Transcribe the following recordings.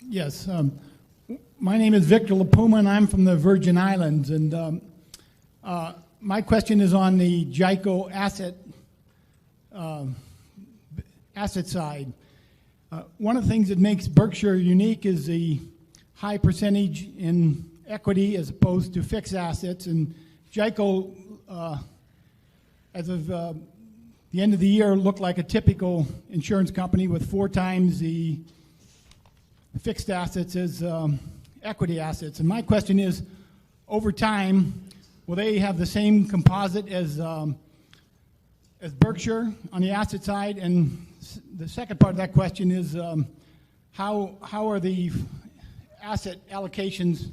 Yes. My name is Victor LaPuma, and I'm from the Virgin Islands. And my question is on the GEICO asset side. One of the things that makes Berkshire unique is the high percentage in equity as opposed to fixed assets. And GEICO, as of the end of the year, looked like a typical insurance company with 4 times the fixed assets as equity assets. And my question is, over time, will they have the same composite as Berkshire on the asset side? And the second part of that question is, how are the asset allocations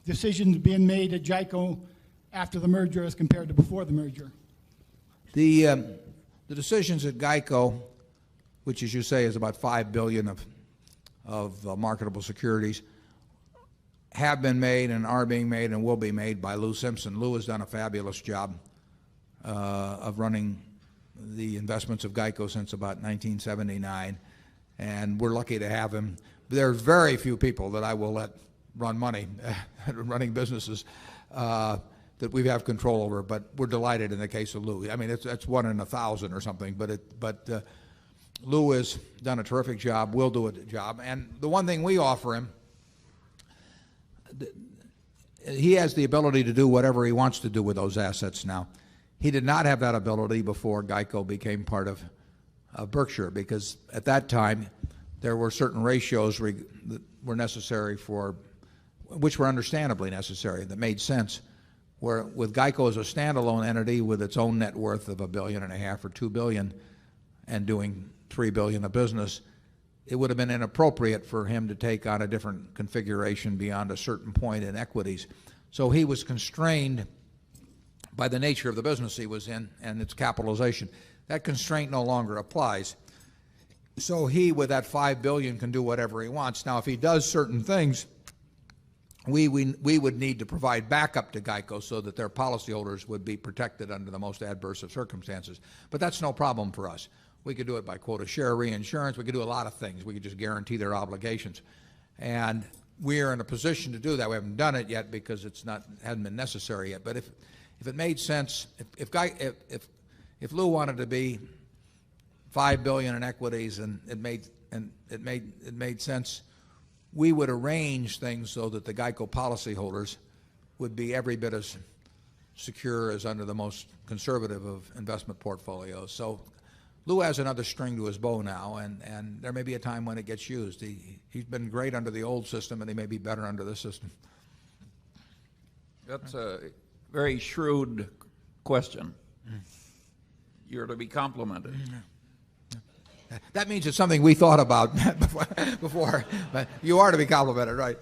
decisions being made at GEICO after the merger as compared to before the merger? The decisions at GEICO, which, as you say, is about $5 billion of marketable securities, have been made and are being made and will be made by Lou Simpson. Lou has done a fabulous job of running the investments of GEICO since about 1979, and we're lucky to have him. There's very few people that I will let run money, running businesses, that we have control over, but we're delighted in the case of Lou. I mean, it's 1 in 1,000 or something, but Lou has done a terrific job, will do a job. And the one thing we offer him, he has the ability to do whatever he wants to do with those assets now. He did not have that ability before GEICO became part of Berkshire, because at that time there were certain ratios that were necessary which were understandably necessary, that made sense. Where with GEICO as a standalone entity with its own net worth of $1.5 billion or $2 billion and doing $3 billion of business, it would have been inappropriate for him to take on a different configuration beyond a certain point in equities. So he was constrained by the nature of the business he was in and its capitalization. That constraint no longer applies. So he, with that $5 billion, can do whatever he wants. Now, if he does certain things, we would need to provide backup to GEICO so that their policyholders would be protected under the most adverse of circumstances. But that's no problem for us. We could do it by quota share reinsurance. We could do a lot of things. We could just guarantee their obligations. And we're in a position to do that. We haven't done it yet because hadn't been necessary yet. But if it made sense, if Lou wanted to be $5 billion in equities and it made sense, we would arrange things so that the GEICO policyholders would be every bit as secure as under the most conservative of investment portfolios. So Lou has another string to his bow now, and there may be a time when it gets used. He's been great under the old system, and he may be better under this system. That's a very shrewd question. You're to be complimented. That means it's something we thought about before, but you are to be complimented, right?